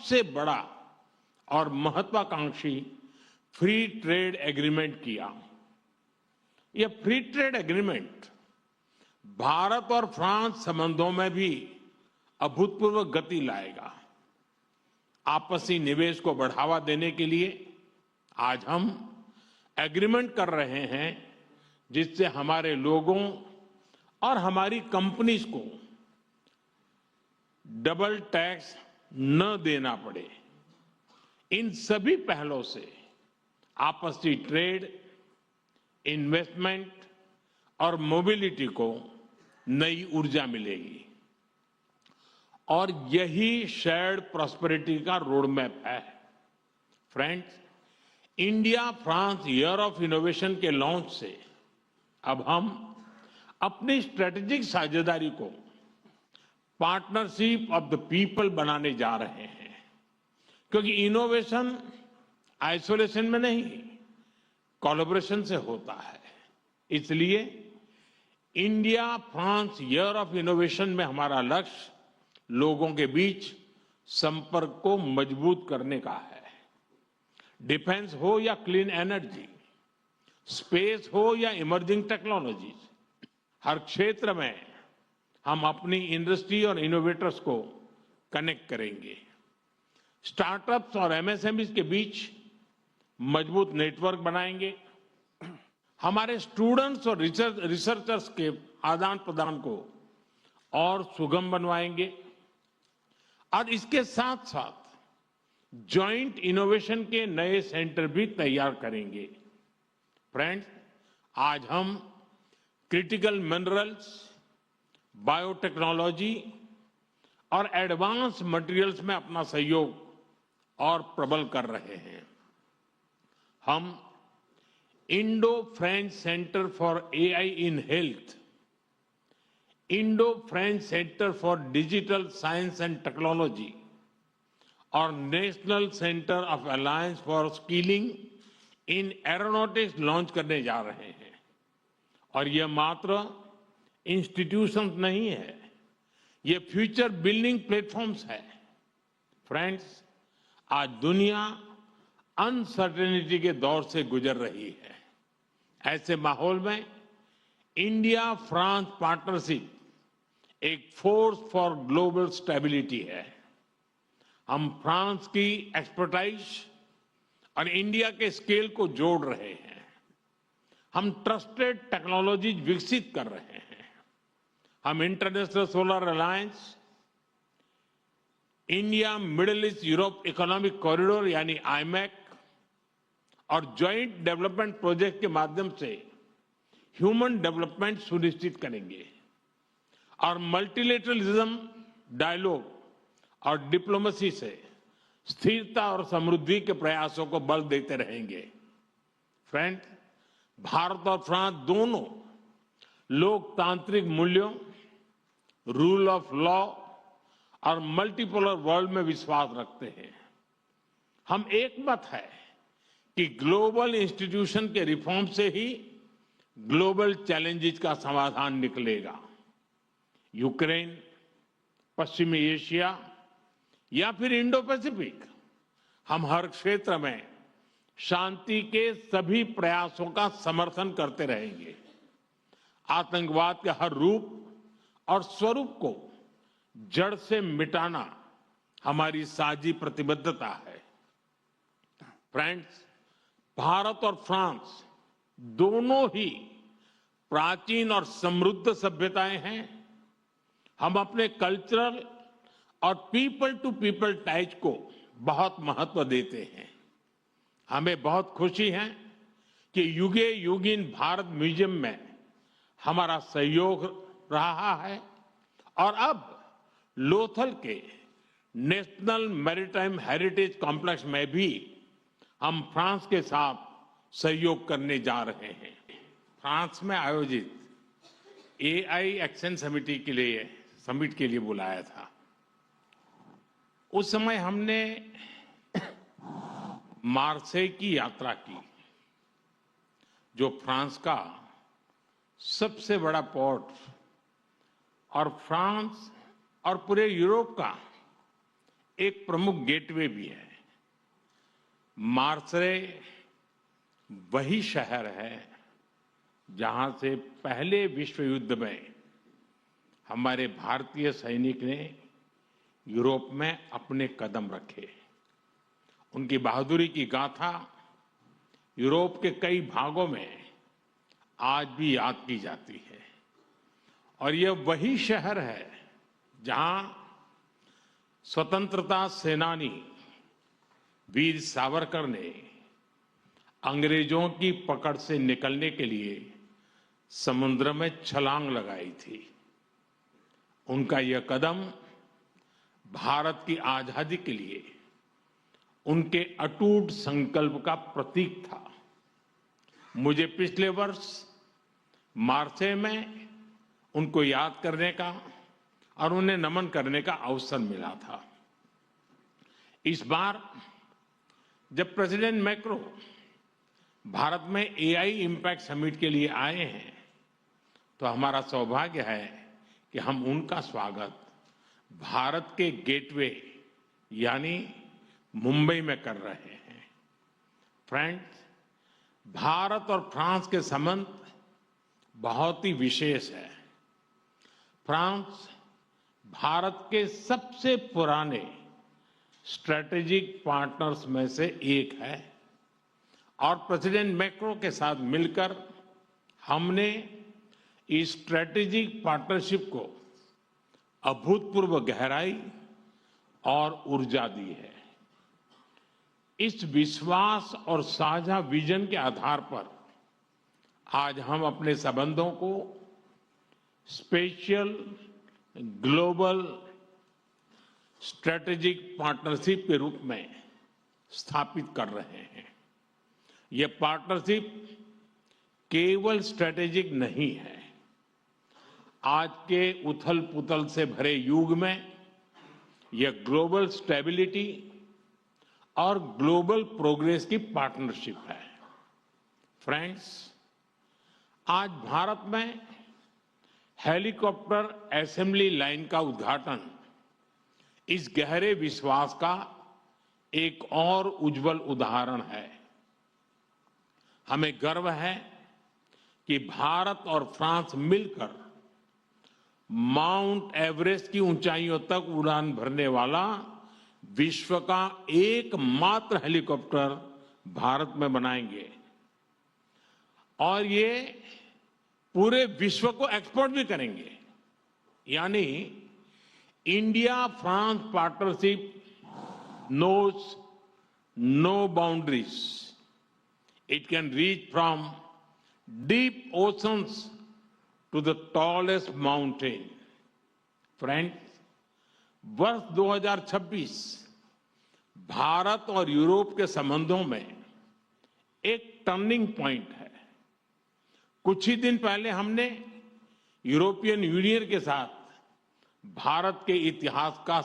सबसे बड़ा और महत्वाकांक्षी फ्री ट्रेड एग्रीमेंट किया। यह फ्री ट्रेड एग्रीमेंट भारत और फ्रांस संबंधों में भी अभूतपूर्व गति लाएगा। आपसी निवेश को बढ़ावा देने के लिए आज हम एग्रीमेंट कर रहे हैं जिससे हमारे लोगों और हमारी कंपनीज को डबल टैक्स न देना पड़े। इन सभी पहलों से आपसी ट्रेड, इन्वेस्टमेंट और मोबिलिटी को नई ऊर्जा मिलेगी और यही शेयर्ड प्रॉस्पेरिटी का रोड मैप है। Friends, India France year of innovation के लॉन्च से अब हम अपनी स्ट्रेटेजिक साझेदारी को पार्टनरशिप ऑफ द पीपल बनाने जा रहे हैं, क्योंकि इनोवेशन आइसोलेशन में नहीं, कोलैबोरेशन से होता है। इसलिए India France year of innovation में हमारा लक्ष्य लोगों के बीच संपर्क को मजबूत करने का है। डिफेंस हो या क्लीन एनर्जी, स्पेस हो या इमर्जिंग टेक्नोलॉजीज, हर क्षेत्र में हम अपनी इंडस्ट्री और इनोवेटर्स को कनेक्ट करेंगे। स्टार्टअप्स और एमएसएमईज के बीच मजबूत नेटवर्क बनाएंगे। हमारे स्टूडेंट्स और रिसर्चर्स के आदान प्रदान को और सुगम बनवाएंगे और इसके साथ साथ जॉइंट इनोवेशन के नए सेंटर भी तैयार करेंगे। फ्रेंड्स, आज हम क्रिटिकल मिनरल्स, बायोटेक्नोलॉजी और एडवांस मटेरियल्स में अपना सहयोग और प्रबल कर रहे हैं। हम Indo French centre for AI in health, Indo French centre for digital science and technology और national centre of alliance for skilling in aeronautics launch करने जा रहे हैं। और यह मात्र इंस्टीट्यूशंस नहीं है, ये फ्यूचर बिल्डिंग प्लेटफॉर्म्स है। फ्रेंड्स, आज दुनिया अनसर्टेनिटी के दौर से गुजर रही है। ऐसे माहौल में इंडिया फ्रांस पार्टनरशिप एक फोर्स फॉर ग्लोबल स्टेबिलिटी है। हम फ्रांस की एक्सपर्टाइज और इंडिया के स्केल को जोड़ रहे हैं। हम ट्रस्टेड टेक्नोलॉजीज विकसित कर रहे हैं। हम international solar alliance, India middle east Europe economic corridor यानी आईमैक और ज्वाइंट डेवलपमेंट प्रोजेक्ट के माध्यम से ह्यूमन डेवलपमेंट सुनिश्चित करेंगे और मल्टीलेटरलिज्म, डायलॉग और डिप्लोमेसी से स्थिरता और समृद्धि के प्रयासों को बल देते रहेंगे। फ्रेंड, भारत और फ्रांस दोनों लोकतांत्रिक मूल्यों, रूल ऑफ लॉ और मल्टीपोलर वर्ल्ड में विश्वास रखते हैं। हम एक मत है कि ग्लोबल इंस्टीट्यूशन के रिफॉर्म से ही ग्लोबल चैलेंजेस का समाधान निकलेगा। यूक्रेन, पश्चिमी एशिया या फिर इंडो पैसिफिक, हम हर क्षेत्र में शांति के सभी प्रयासों का समर्थन करते रहेंगे। आतंकवाद के हर रूप और स्वरूप को जड़ से मिटाना हमारी साझी प्रतिबद्धता है। फ्रेंड्स, भारत और फ्रांस दोनों ही प्राचीन और समृद्ध सभ्यताएं हैं। हम अपने कल्चरल और पीपल टू पीपल टाइज को बहुत महत्व देते हैं। हमें बहुत खुशी है कि युगे युगीन भारत म्यूजियम में हमारा सहयोग रहा है और अब लोथल के नेशनल मैरीटाइम हेरिटेज कॉम्प्लेक्स में भी हम फ्रांस के साथ सहयोग करने जा रहे हैं। फ्रांस में आयोजित एआई एक्शन समिट के लिए बुलाया था। उस समय हमने मार्सेई की यात्रा की, जो फ्रांस का सबसे बड़ा पोर्ट और फ्रांस और पूरे यूरोप का एक प्रमुख गेटवे भी है। मार्सरे वही शहर है जहां से पहले विश्व युद्ध में हमारे भारतीय सैनिक ने यूरोप में अपने कदम रखे। उनकी बहादुरी की गाथा यूरोप के कई भागों में आज भी याद की जाती है। और यह वही शहर है जहां स्वतंत्रता सेनानी वीर सावरकर ने अंग्रेजों की पकड़ से निकलने के लिए समुद्र में छलांग लगाई थी। उनका यह कदम भारत की आजादी के लिए उनके अटूट संकल्प का प्रतीक था। मुझे पिछले वर्ष मार्से में उनको याद करने का और उन्हें नमन करने का अवसर मिला था। इस बार जब प्रेसिडेंट मैक्रो भारत में एआई इम्पैक्ट समिट के लिए आए हैं, तो हमारा सौभाग्य है कि हम उनका स्वागत भारत के गेटवे यानी मुंबई में कर रहे हैं। फ्रेंड्स, भारत और फ्रांस के संबंध बहुत ही विशेष है। फ्रांस भारत के सबसे पुराने स्ट्रेटेजिक पार्टनर्स में से एक है और प्रेसिडेंट मैक्रो के साथ मिलकर हमने इस स्ट्रेटेजिक पार्टनरशिप को अभूतपूर्व गहराई और ऊर्जा दी है। इस विश्वास और साझा विजन के आधार पर आज हम अपने संबंधों को स्पेशल ग्लोबल स्ट्रेटेजिक पार्टनरशिप के रूप में स्थापित कर रहे हैं। यह पार्टनरशिप केवल स्ट्रेटेजिक नहीं है। आज के उथल पुथल से भरे युग में यह ग्लोबल स्टेबिलिटी और ग्लोबल प्रोग्रेस की पार्टनरशिप है। फ्रेंड्स, आज भारत में हेलीकॉप्टर असेंबली लाइन का उद्घाटन इस गहरे विश्वास का एक और उज्जवल उदाहरण है। हमें गर्व है कि भारत और फ्रांस मिलकर माउंट एवरेस्ट की ऊंचाइयों तक उड़ान भरने वाला विश्व का एकमात्र हेलीकॉप्टर भारत में बनाएंगे और ये पूरे विश्व को एक्सपोर्ट भी करेंगे। यानी India France partnership knows no boundaries. It can reach from deep oceans to the tallest mountain. Friends, वर्ष 2026 भारत और यूरोप के संबंधों में एक टर्निंग पॉइंट है। कुछ ही दिन पहले हमने यूरोपियन यूनियन के साथ भारत के इतिहास का